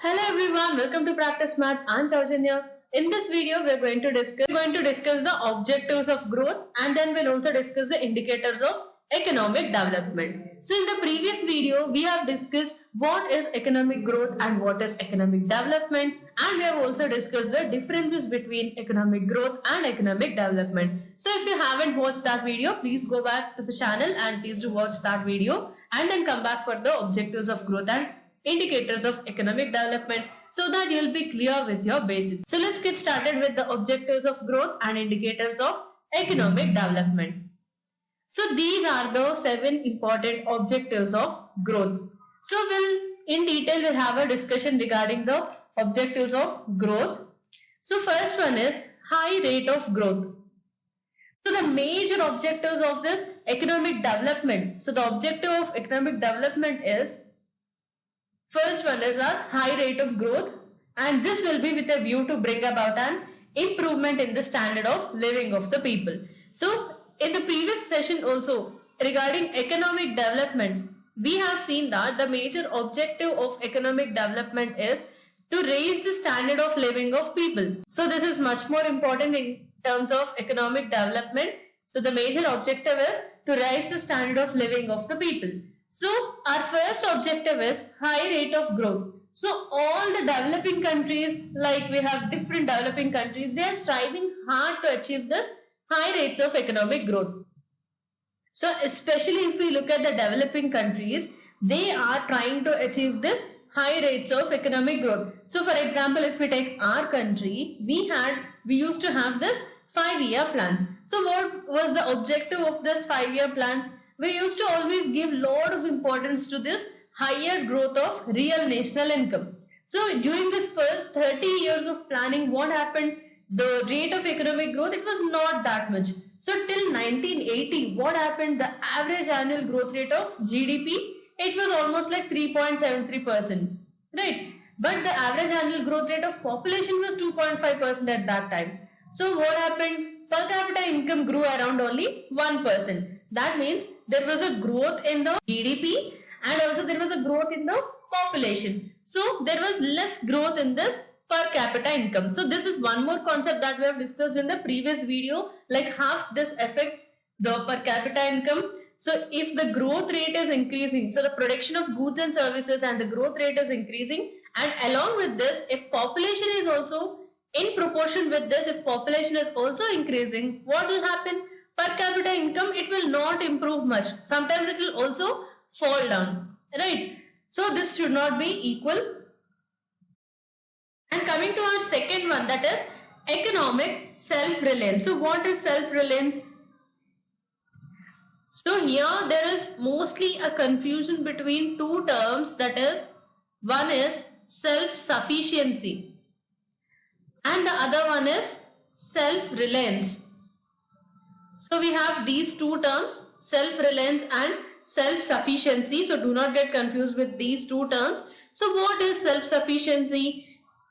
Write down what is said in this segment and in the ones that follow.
Hello everyone, welcome to Practice Maths. I'm Saujanya. In this video, we're going to discuss the objectives of growth, and then we'll also discuss the indicators of economic development. So in the previous video, we have discussed what is economic growth and what is economic development, and we have also discussed the differences between economic growth and economic development. So if you haven't watched that video, please go back to the channel and please do watch that video and then come back for the objectives of growth and indicators of economic development so that you'll be clear with your basics. So let's get started with the objectives of growth and indicators of economic development. So these are the 7 important objectives of growth. So we'll have a discussion regarding the objectives of growth. So first one is high rate of growth. So the major objectives of this economic development. So the objective of economic development is, first one is our high rate of growth, and this will be with a view to bring about an improvement in the standard of living of the people. So in the previous session also regarding economic development, we have seen that the major objective of economic development is to raise the standard of living of people. So this is much more important in terms of economic development. So the major objective is to raise the standard of living of the people. So our first objective is high rate of growth. So all the developing countries, like we have different developing countries, they are striving hard to achieve this high rates of economic growth. So especially if we look at the developing countries, they are trying to achieve this high rates of economic growth. So for example, if we take our country, we used to have this 5-year plans. So what was the objective of this 5-year plans? We used to always give lot of importance to this higher growth of real national income. So during this first 30 years of planning, what happened? The rate of economic growth, it was not that much. So till 1980, what happened? The average annual growth rate of GDP, it was almost like 3.73%, right? But the average annual growth rate of population was 2.5% at that time. So what happened? Per capita income grew around only 1%. That means there was a growth in the GDP and also there was a growth in the population. So there was less growth in this per capita income. So this is one more concept that we have discussed in the previous video, like half this affects the per capita income. So if the growth rate is increasing, so the production of goods and services and the growth rate is increasing, and along with this, if population is also in proportion with this, if population is also increasing, what will happen? Per capita income, it will not improve much. Sometimes it will also fall down, right? So this should not be equal. And coming to our second one, that is economic self-reliance. So what is self-reliance? So here there is mostly a confusion between two terms, that is, one is self-sufficiency and the other one is self-reliance. So we have these two terms, self-reliance and self-sufficiency. So do not get confused with these two terms. So what is self-sufficiency?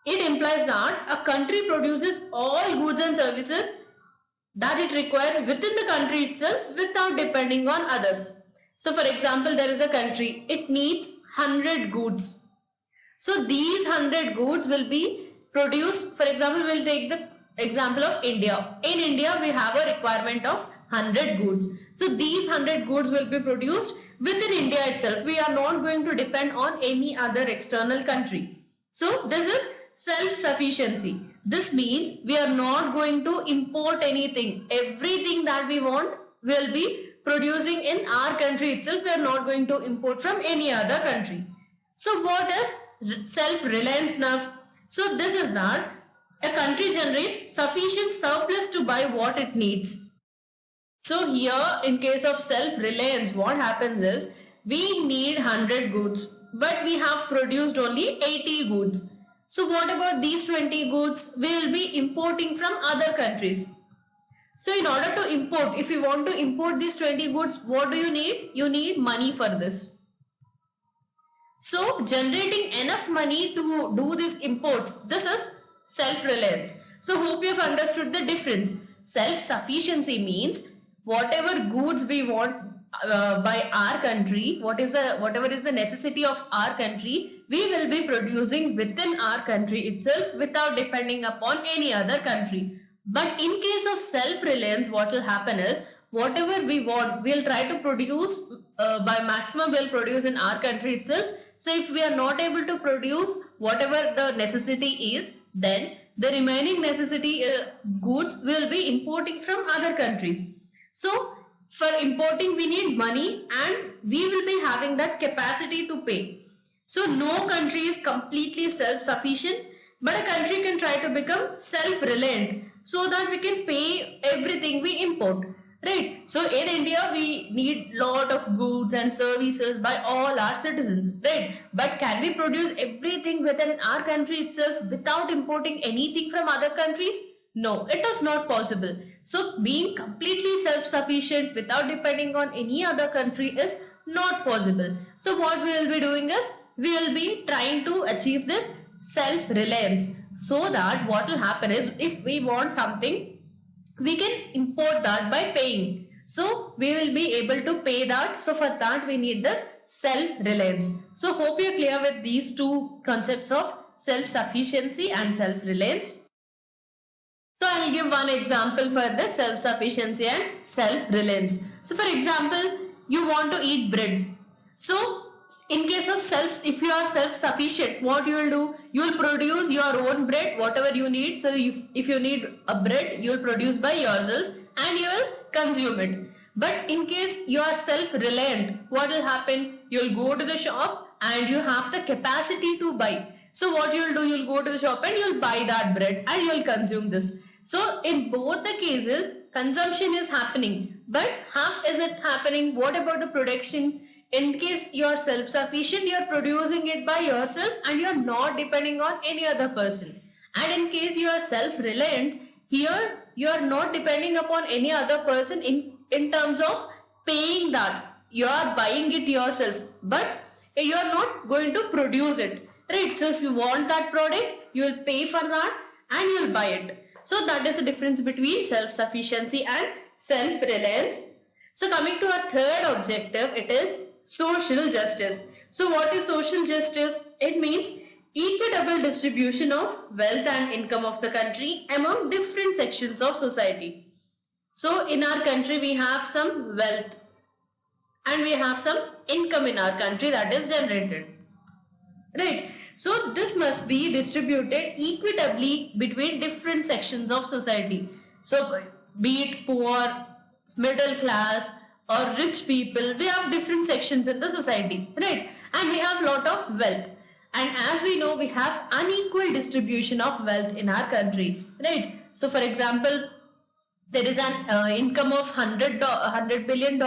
It implies that a country produces all goods and services that it requires within the country itself without depending on others. So for example, there is a country, it needs 100 goods. So these 100 goods will be produced. For example, we'll take the example of India. In India, we have a requirement of 100 goods. So these 100 goods will be produced within India itself. We are not going to depend on any other external country. So this is self-sufficiency. This means we are not going to import anything. Everything that we want will be producing in our country itself. We are not going to import from any other country. So what is self-reliance now? So this is that a country generates sufficient surplus to buy what it needs. So here in case of self-reliance, what happens is we need 100 goods, but we have produced only 80 goods. So what about these 20 goods? We will be importing from other countries. So in order to import, if you want to import these 20 goods, what do you need? You need money for this. So generating enough money to do these imports, this is self-reliance. So hope you have understood the difference. Self-sufficiency means whatever goods we want, by our country, whatever is the necessity of our country, we will be producing within our country itself without depending upon any other country. But in case of self-reliance, what will happen is whatever we want, we'll try to produce by maximum, we'll produce in our country itself. So if we are not able to produce whatever the necessity is, then the remaining necessity goods will be importing from other countries. So for importing, we need money and we will be having that capacity to pay. So no country is completely self-sufficient, but a country can try to become self-reliant so that we can pay everything we import. Right. So in India, we need lot of goods and services by all our citizens. Right. But can we produce everything within our country itself without importing anything from other countries? No, it is not possible. So being completely self-sufficient without depending on any other country is not possible. So what we will be doing is we will be trying to achieve this self-reliance, so that what will happen is if we want something, we can import that by paying. So we will be able to pay that. So for that we need this self-reliance. So hope you're clear with these two concepts of self-sufficiency and self-reliance. So I'll give one example for this self-sufficiency and self-reliance. So for example, you want to eat bread. So in case of if you are self-sufficient, what you will do? You will produce your own bread, whatever you need. So if you need a bread, you will produce by yourself and you will consume it. But in case you are self-reliant, what will happen? You will go to the shop and you have the capacity to buy. So what you will do? You will go to the shop and you will buy that bread and you will consume this. So in both the cases, consumption is happening. But half is it happening? What about the production? In case you are self-sufficient, you are producing it by yourself and you are not depending on any other person. And in case you are self-reliant, here you are not depending upon any other person in terms of paying that. You are buying it yourself, but you are not going to produce it. Right? So if you want that product, you will pay for that and you will buy it. So that is the difference between self-sufficiency and self-reliance. So coming to our third objective, it is social justice. So what is social justice? It means equitable distribution of wealth and income of the country among different sections of society. So in our country, we have some wealth and we have some income in our country that is generated. Right. So this must be distributed equitably between different sections of society. So be it poor, middle class or rich people, we have different sections in the society, right? And we have lot of wealth. And as we know, we have unequal distribution of wealth in our country, right? So for example, there is an income of $100 billion.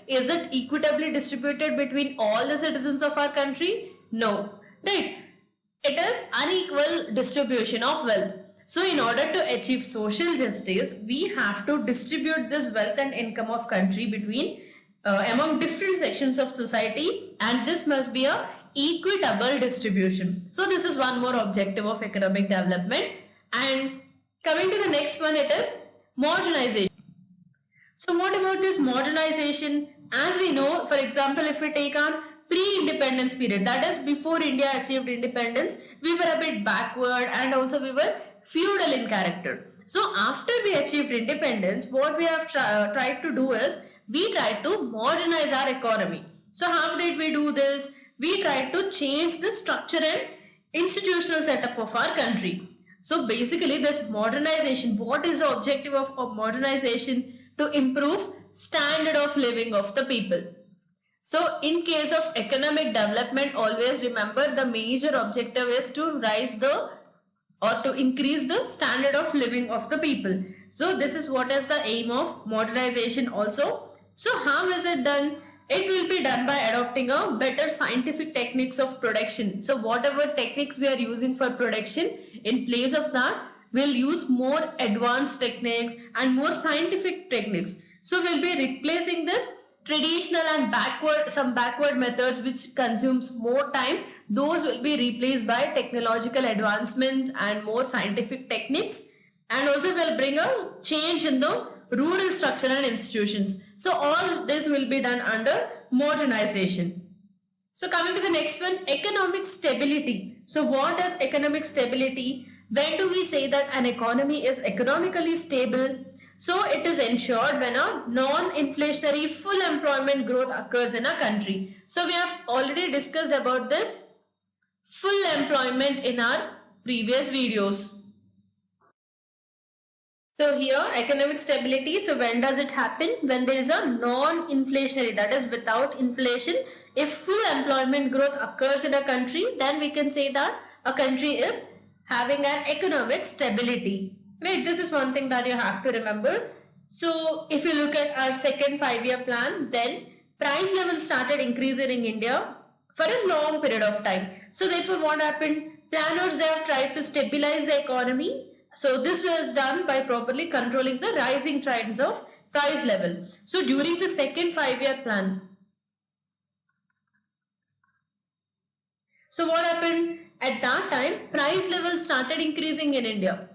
Is it equitably distributed between all the citizens of our country? No, right? It is unequal distribution of wealth. So in order to achieve social justice, we have to distribute this wealth and income of country between among different sections of society, and this must be a equitable distribution. So this is one more objective of economic development. And coming to the next one, it is modernization. So what about this modernization? As we know, for example, if we take our pre-independence period, that is before India achieved independence, we were a bit backward and also we were feudal in character. So after we achieved independence, what we have tried to do is we tried to modernize our economy. So how did we do this? We tried to change the structure and institutional setup of our country. So basically this modernization, what is the objective of modernization? To improve standard of living of the people. So in case of economic development, always remember the major objective is to rise the or to increase the standard of living of the people. So this is what is the aim of modernization also. So how is it done? It will be done by adopting a better scientific techniques of production. So whatever techniques we are using for production, in place of that, we'll use more advanced techniques and more scientific techniques. So we'll be replacing this traditional and backward methods which consumes more time. Those will be replaced by technological advancements and more scientific techniques, and also will bring a change in the rural structure and institutions. So all this will be done under modernization. So coming to the next one, economic stability. So what is economic stability? When do we say that an economy is economically stable? So it is ensured when a non-inflationary full employment growth occurs in a country. So we have already discussed about this full employment in our previous videos. So here economic stability, so when does it happen? When there is a non-inflationary, that is without inflation. If full employment growth occurs in a country, then we can say that a country is having an economic stability. Right, this is one thing that you have to remember. So if you look at our second 5-year plan, then price level started increasing in India for a long period of time. So therefore what happened? Planners, they have tried to stabilize the economy. So this was done by properly controlling the rising trends of price level. So during the second 5-year plan, so what happened? At that time, price levels started increasing in India.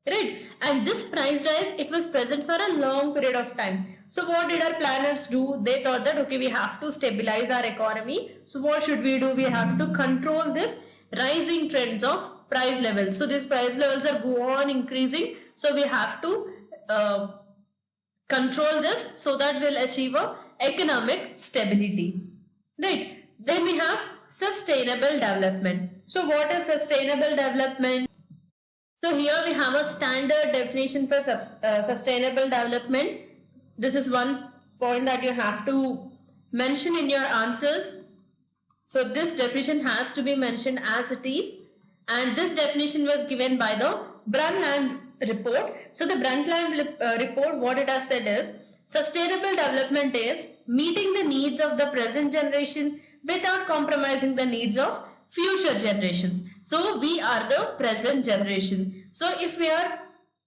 Right? And this price rise, it was present for a long period of time. So what did our planners do? They thought that, okay, we have to stabilize our economy. So what should we do? We have to control this rising trends of price levels. So these price levels are go on increasing. So we have to control this so that we'll achieve a economic stability. Right? Then we have sustainable development. So what is sustainable development? So here we have a standard definition for sustainable development. This is one point that you have to mention in your answers. So this definition has to be mentioned as it is. And this definition was given by the Brundtland report. So the Brundtland report, what it has said is, sustainable development is meeting the needs of the present generation without compromising the needs of future generations. So we are the present generation. So if we are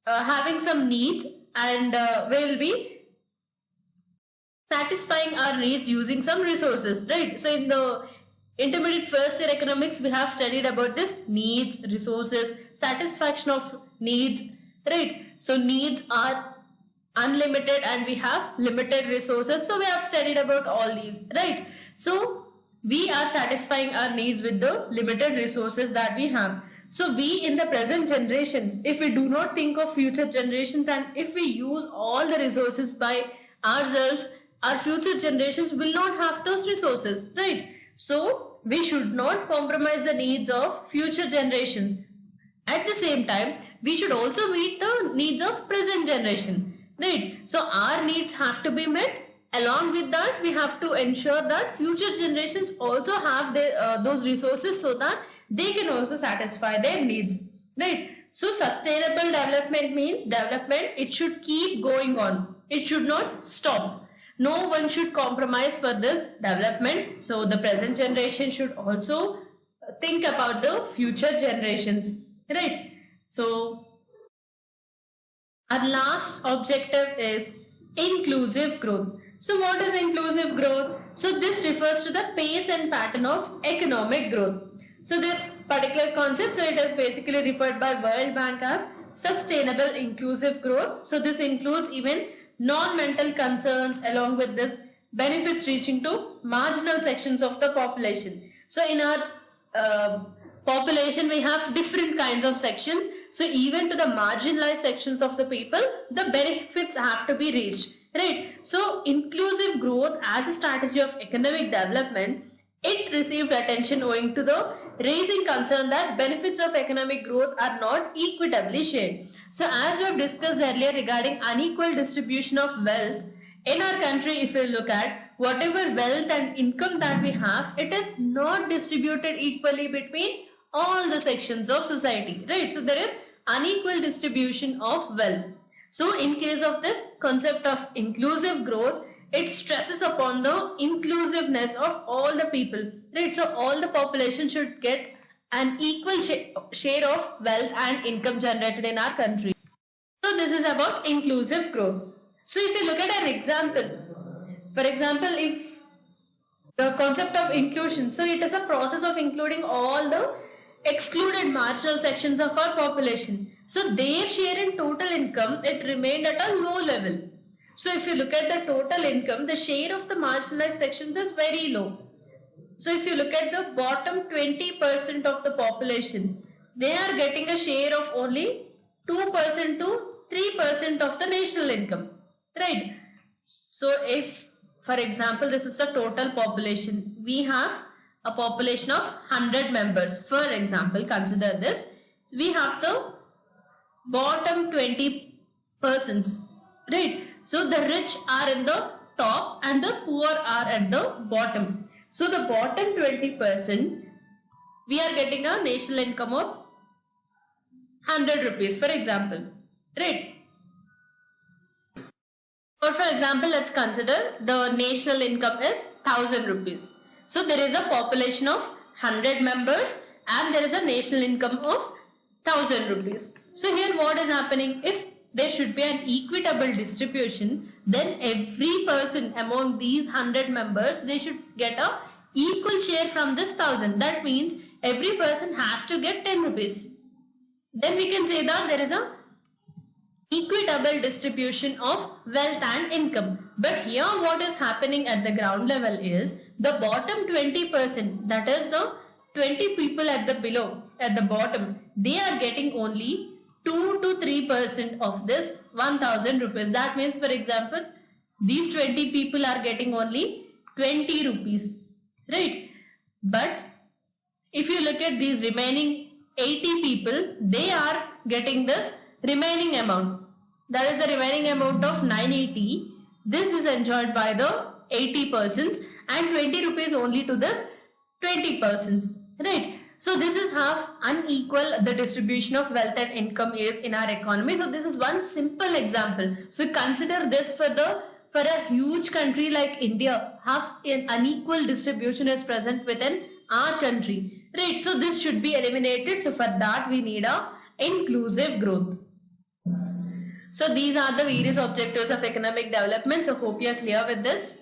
having some needs and we'll be satisfying our needs using some resources, right? So in the intermediate first year economics, we have studied about this needs, resources, satisfaction of needs, right? So needs are unlimited and we have limited resources. So we have studied about all these, right? So we are satisfying our needs with the limited resources that we have. So we in the present generation, if we do not think of future generations and if we use all the resources by ourselves, our future generations will not have those resources, right? So we should not compromise the needs of future generations. At the same time, we should also meet the needs of present generation, right? So our needs have to be met. Along with that, we have to ensure that future generations also have those resources so that they can also satisfy their needs, right? So sustainable development means development, it should keep going on. It should not stop. No one should compromise for this development. So the present generation should also think about the future generations, right? So our last objective is inclusive growth. So what is inclusive growth? So this refers to the pace and pattern of economic growth. So this particular concept, so it is basically referred by World Bank as sustainable inclusive growth. So this includes even non-mental concerns, along with this benefits reaching to marginal sections of the population. So in our population, we have different kinds of sections. So even to the marginalized sections of the people, the benefits have to be reached, right? So inclusive growth as a strategy of economic development, it received attention owing to the raising concern that benefits of economic growth are not equitably shared. So as we have discussed earlier regarding unequal distribution of wealth in our country, if we look at whatever wealth and income that we have, it is not distributed equally between all the sections of society, right? So there is unequal distribution of wealth. So in case of this concept of inclusive growth, it stresses upon the inclusiveness of all the people, right? So all the population should get an equal share of wealth and income generated in our country. So this is about inclusive growth. So if you look at an example, for example, if the concept of inclusion, so it is a process of including all the excluded marginal sections of our population. So their share in total income, it remained at a low level. So if you look at the total income, the share of the marginalized sections is very low. So if you look at the bottom 20% of the population, they are getting a share of only 2% to 3% of the national income, right? So if, for example, this is the total population, we have a population of 100 members. For example, consider this. We have the bottom 20 persons, right? So the rich are in the top and the poor are at the bottom. So the bottom 20%, we are getting a national income of 100 rupees, for example, right? Or for example, let's consider the national income is 1000 rupees. So there is a population of 100 members and there is a national income of 1000 rupees. So here what is happening? If there should be an equitable distribution, then every person among these 100 members, they should get a equal share from this 1000. That means every person has to get 10 rupees. Then we can say that there is a equitable distribution of wealth and income. But here what is happening at the ground level is the bottom 20%, that is the 20 people at the below, at the bottom, they are getting only 2 to 3% of this 1000 rupees. That means, for example, these 20 people are getting only 20 rupees, right? But if you look at these remaining 80 people, they are getting this remaining amount. That is the remaining amount of 980. This is enjoyed by the 80 persons and 20 rupees only to this 20 persons, right? So this is how unequal the distribution of wealth and income is in our economy. So this is one simple example. So consider this for a huge country like India, how an unequal distribution is present within our country, right? So this should be eliminated. So for that we need a inclusive growth. So these are the various objectives of economic development. So hope you are clear with this.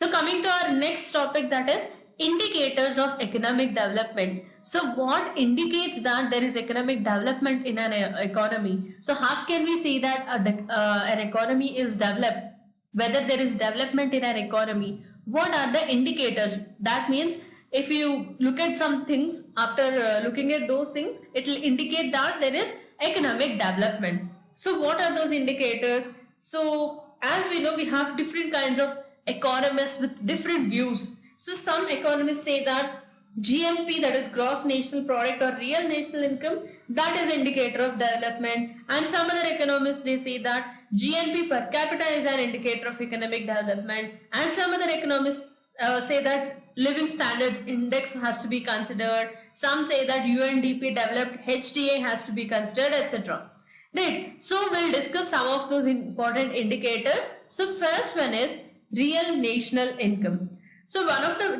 So coming to our next topic, that is indicators of economic development. So what indicates that there is economic development in an economy? So how can we say that an economy is developed? Whether there is development in an economy, what are the indicators? That means if you look at some things, after looking at those things, it will indicate that there is economic development. So what are those indicators? So as we know, we have different kinds of economists with different views. So some economists say that GNP, that is gross national product or real national income, that is indicator of development. And some other economists, they say that GNP per capita is an indicator of economic development. And some other economists say that living standards index has to be considered. Some say that UNDP developed HDA has to be considered, etc. Right. So we'll discuss some of those important indicators. So first one is real national income. So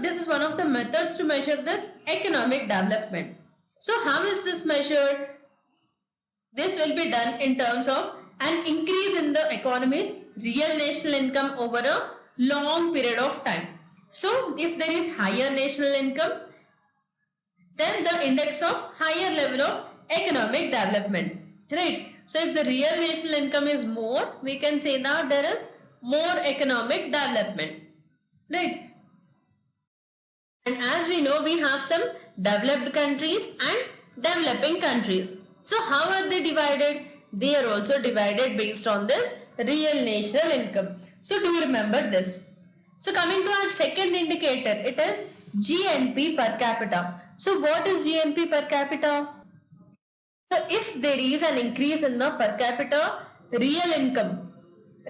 this is one of the methods to measure this economic development. So how is this measured? This will be done in terms of an increase in the economy's real national income over a long period of time. So if there is higher national income, then the index of higher level of economic development, right? So if the real national income is more, we can say that there is more economic development, right? And as we know, we have some developed countries and developing countries. So how are they divided? They are also divided based on this real national income. So do you remember this? So coming to our second indicator, it is GNP per capita. So what is GNP per capita? So if there is an increase in the per capita real income,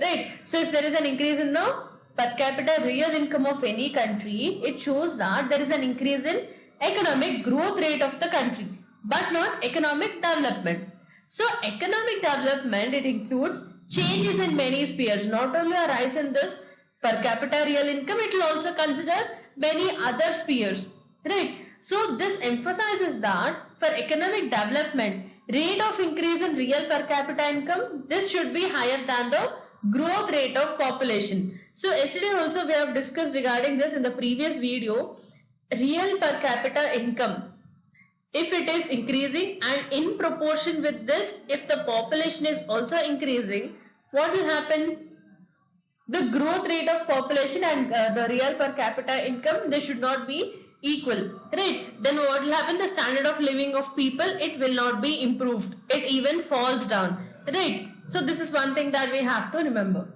right? So if there is an increase in the per capita real income of any country, it shows that there is an increase in economic growth rate of the country, but not economic development. So economic development, it includes changes in many spheres, not only a rise in this per capita real income, it will also consider many other spheres, right? So this emphasizes that for economic development, rate of increase in real per capita income, this should be higher than the growth rate of population. So yesterday also we have discussed regarding this in the previous video. Real per capita income, if it is increasing, and in proportion with this, if the population is also increasing, what will happen? The growth rate of population and the real per capita income, they should not be equal, right? Then what will happen? The standard of living of people, it will not be improved. It even falls down, right? So this is one thing that we have to remember.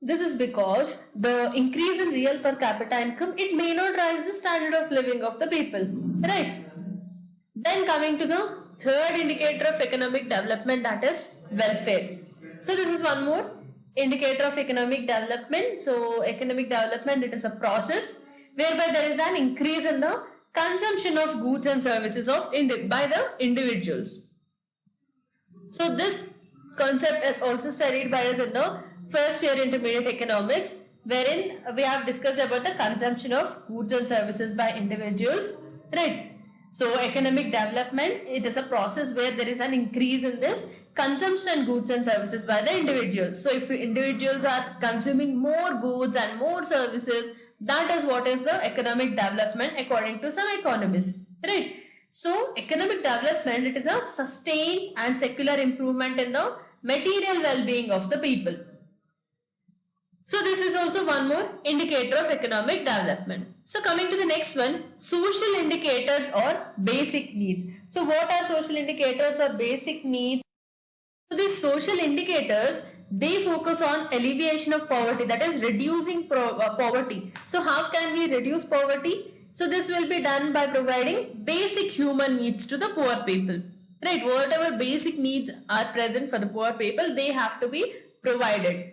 This is because the increase in real per capita income, it may not rise the standard of living of the people, right? Then coming to the third indicator of economic development, that is welfare. So this is one more indicator of economic development. So economic development, it is a process whereby there is an increase in the consumption of goods and services by the individuals. So this concept is also studied by us in the first year intermediate economics, wherein we have discussed about the consumption of goods and services by individuals, right? So economic development, it is a process where there is an increase in this consumption of goods and services by the individuals. So if individuals are consuming more goods and more services, that is what is the economic development according to some economists, right? So economic development, it is a sustained and secular improvement in the material well-being of the people. So this is also one more indicator of economic development. So coming to the next one, social indicators or basic needs. So what are social indicators or basic needs? So these social indicators, they focus on alleviation of poverty, that is reducing poverty. So how can we reduce poverty? So this will be done by providing basic human needs to the poor people, right? Whatever basic needs are present for the poor people, they have to be provided,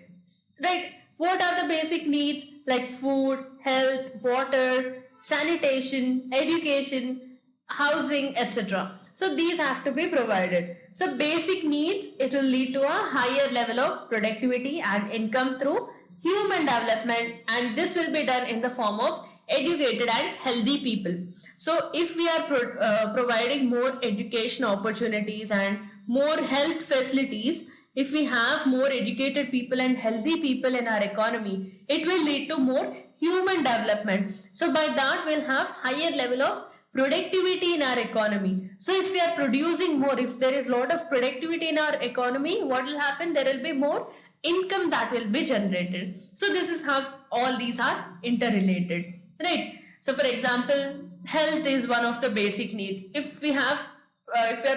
right? What are the basic needs? Like food, health, water, sanitation, education, housing, etc. So these have to be provided. So basic needs, it will lead to a higher level of productivity and income through human development, and this will be done in the form of educated and healthy people. So if we are providing more education opportunities and more health facilities, if we have more educated people and healthy people in our economy, it will lead to more human development. So by that, we'll have higher level of productivity in our economy. So if we are producing more, if there is a lot of productivity in our economy, what will happen? There will be more income that will be generated. So this is how all these are interrelated, right? So for example, health is one of the basic needs. If we are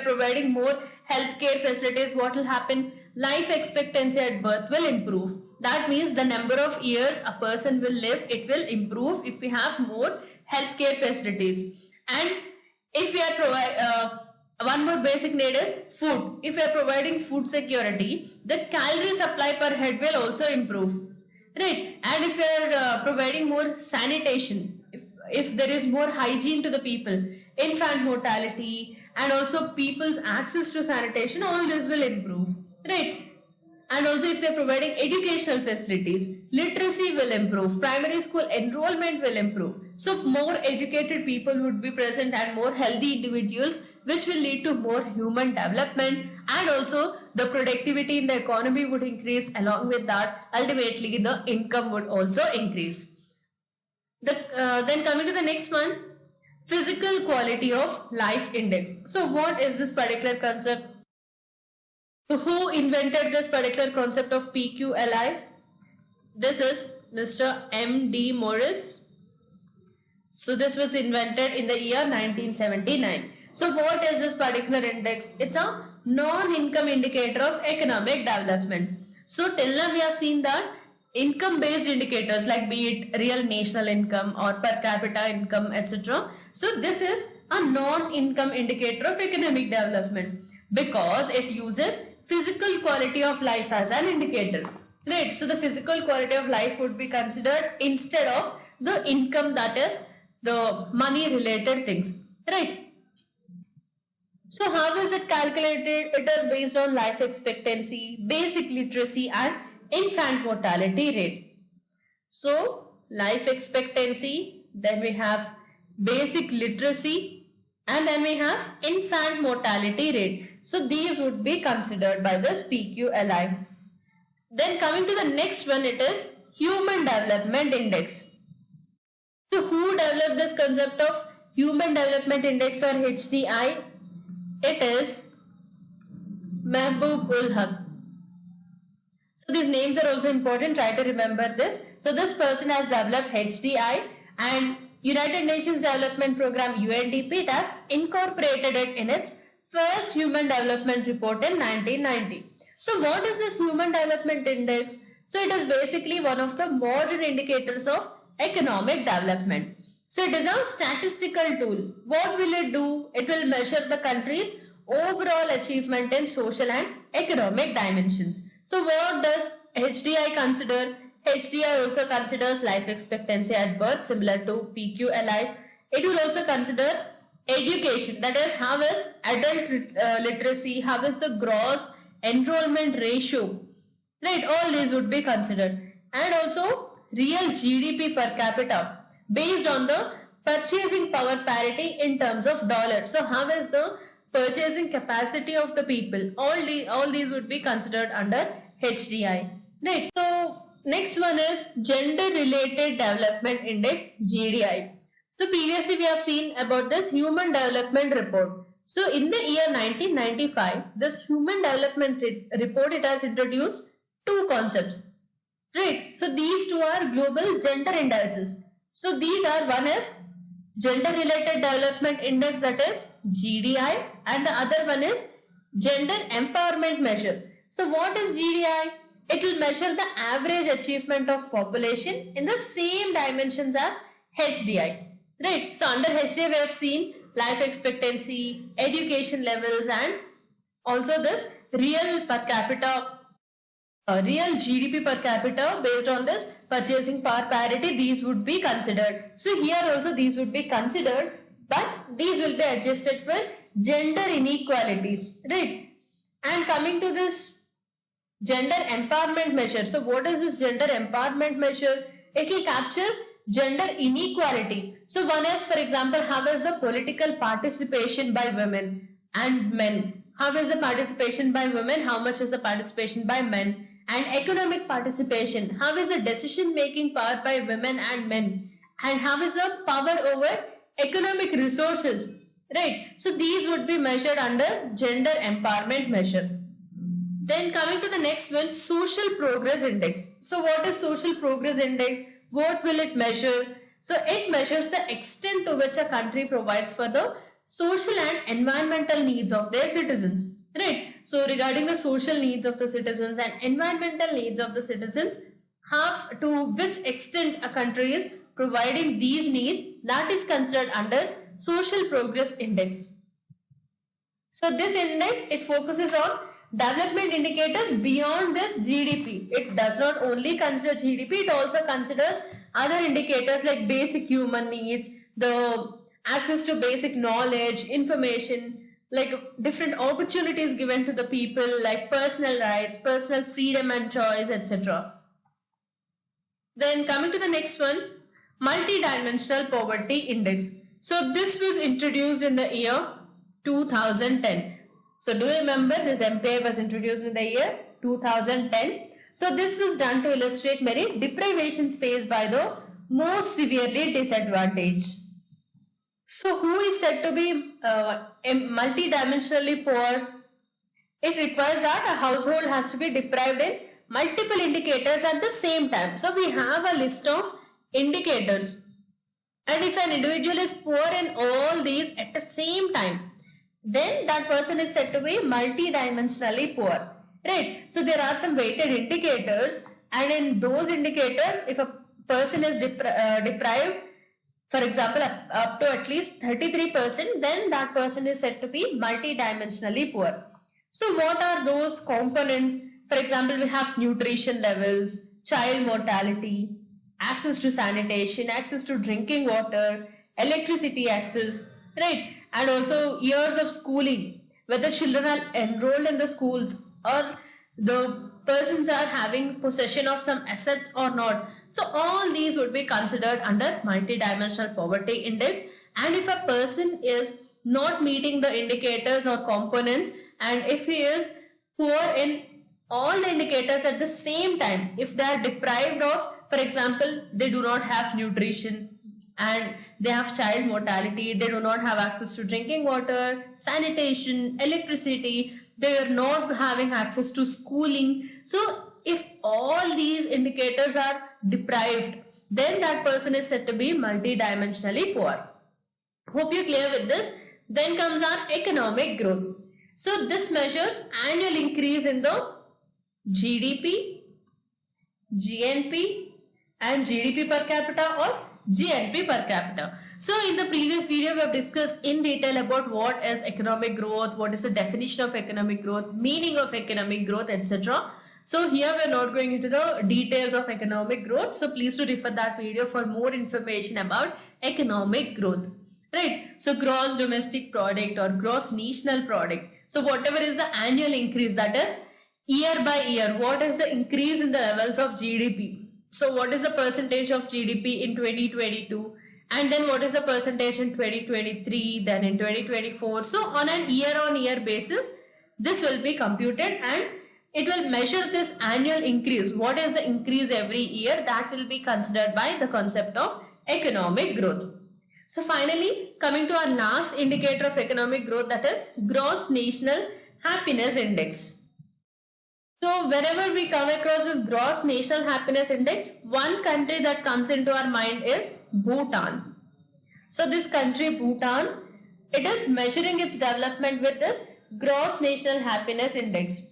providing more healthcare facilities, what will happen? Life expectancy at birth will improve. That means the number of years a person will live, it will improve if we have more healthcare facilities. And if we are one more basic need is food. If we are providing food security, the calorie supply per head will also improve, right? And if we are providing more sanitation, if there is more hygiene to the people, infant mortality and also people's access to sanitation, all this will improve, right? And also if we are providing educational facilities, literacy will improve, primary school enrollment will improve. So more educated people would be present and more healthy individuals, which will lead to more human development, and also the productivity in the economy would increase. Along with that, ultimately the income would also increase. Then coming to the next one, physical quality of life index. So what is this particular concept? So who invented this particular concept of PQLI? This is Mr. M.D. Morris. So this was invented in the year 1979. So what is this particular index? It's a non-income indicator of economic development. So till now we have seen that income based indicators, like be it real national income or per capita income, etc. So this is a non-income indicator of economic development because it uses physical quality of life as an indicator, right? So the physical quality of life would be considered instead of the income, that is the money related things, right? So how is it calculated? It is based on life expectancy, basic literacy and infant mortality rate. So life expectancy, then we have basic literacy, and then we have infant mortality rate. So these would be considered by this PQLI. Then coming to the next one, it is Human Development Index. So who developed this concept of Human Development Index or HDI? It is Mehboob ul Haq. So these names are also important. Try to remember this. So this person has developed HDI, and United Nations Development Program UNDP, it has incorporated it in its first Human Development Report in 1990. So what is this Human Development Index? So it is basically one of the modern indicators of economic development. So it is a statistical tool. What will it do? It will measure the country's overall achievement in social and economic dimensions. So what does HDI consider? HDI also considers life expectancy at birth, similar to PQLI. It will also consider education, that is, how is adult literacy, how is the gross enrollment ratio, right? All these would be considered. And also real GDP per capita based on the purchasing power parity in terms of dollars. So how is the purchasing capacity of the people? All these would be considered under HDI, right? So next one is Gender Related Development Index, GDI. So previously we have seen about this Human Development Report. So in the year 1995, this Human Development Report, it has introduced two concepts, right? So these two are global gender indices. So these are, one is Gender Related Development Index, that is GDI, and the other one is Gender Empowerment Measure. So what is GDI? It will measure the average achievement of population in the same dimensions as HDI, right? So under HDI we have seen life expectancy, education levels, and also this real per capita, real GDP per capita based on this purchasing power parity. These would be considered. So here also these would be considered, but these will be adjusted for gender inequalities, right? And coming to this gender empowerment measure. So what is this gender empowerment measure? It will capture gender inequality. So one is, for example, how is the political participation by women and men? How is the participation by women? How much is the participation by men? And economic participation. How is the decision making power by women and men? And how is the power over economic resources? Right. So these would be measured under gender empowerment measure. Then coming to the next one, Social Progress Index. So what is Social Progress Index? What will it measure? So it measures the extent to which a country provides for the social and environmental needs of their citizens, right? So regarding the social needs of the citizens and environmental needs of the citizens, half to which extent a country is providing these needs, that is considered under Social Progress Index. So this index, it focuses on development indicators beyond this GDP. It does not only consider GDP, it also considers other indicators like basic human needs, the access to basic knowledge, information, like different opportunities given to the people, like personal rights, personal freedom and choice, etc. Then coming to the next one, Multidimensional Poverty Index. So this was introduced in the year 2010. So do you remember this MPI was introduced in the year 2010. So this was done to illustrate many deprivations faced by the most severely disadvantaged. So who is said to be multidimensionally poor? It requires that a household has to be deprived in multiple indicators at the same time. So we have a list of indicators, and if an individual is poor in all these at the same time, then that person is said to be multidimensionally poor, right? So there are some weighted indicators, and in those indicators, if a person is deprived, for example, up to at least 33%, then that person is said to be multidimensionally poor. So what are those components? For example, we have nutrition levels, child mortality, access to sanitation, access to drinking water, electricity access, right? And also years of schooling, whether children are enrolled in the schools or the persons are having possession of some assets or not. So all these would be considered under multidimensional poverty index. And if a person is not meeting the indicators or components, and if he is poor in all the indicators at the same time, if they are deprived of, for example, they do not have nutrition, and they have child mortality, they do not have access to drinking water, sanitation, electricity, they are not having access to schooling. So if all these indicators are deprived, then that person is said to be multidimensionally poor. Hope you're clear with this. Then comes our economic growth. So this measures annual increase in the GDP, GNP and GDP per capita or GNP per capita. So in the previous video, we have discussed in detail about what is economic growth, what is the definition of economic growth, meaning of economic growth, etc. So here we are not going into the details of economic growth. So please do refer that video for more information about economic growth. Right. So gross domestic product or gross national product. So whatever is the annual increase, that is year by year, what is the increase in the levels of GDP? So what is the percentage of GDP in 2022? And then what is the percentage in 2023, then in 2024? So on an year basis, this will be computed and it will measure this annual increase. What is the increase every year? That will be considered by the concept of economic growth. So finally, coming to our last indicator of economic growth, that is gross national happiness index. So whenever we come across this gross national happiness index, one country that comes into our mind is Bhutan. So this country Bhutan, it is measuring its development with this gross national happiness index.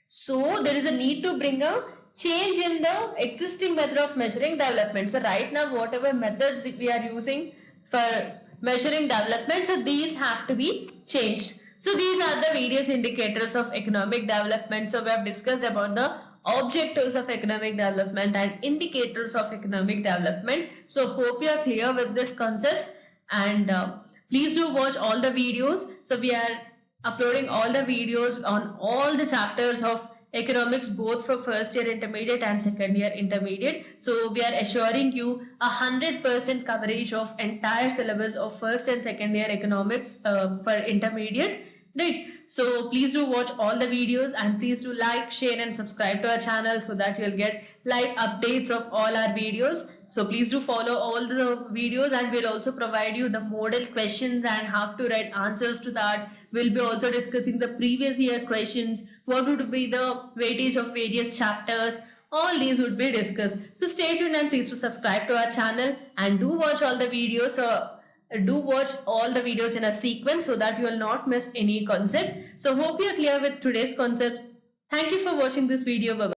So there is a need to bring a change in the existing method of measuring development. So right now, whatever methods we are using for measuring development, so these have to be changed. So these are the various indicators of economic development. So we have discussed about the objectives of economic development and indicators of economic development. So hope you are clear with these concepts, and please do watch all the videos. So we are uploading all the videos on all the chapters of economics, both for first year intermediate and second year intermediate. So we are assuring you 100% coverage of entire syllabus of first and second year economics for intermediate. Right. So please do watch all the videos and please do like, share and subscribe to our channel so that you'll get live updates of all our videos. So please do follow all the videos, and we'll also provide you the model questions and how to write answers to that. We'll be also discussing the previous year questions, what would be the weightage of various chapters. All these would be discussed. So stay tuned and please do subscribe to our channel and do watch all the videos. Do watch all the videos in a sequence so that you will not miss any concept. So hope you are clear with today's concept. Thank you for watching this video. Bye-bye.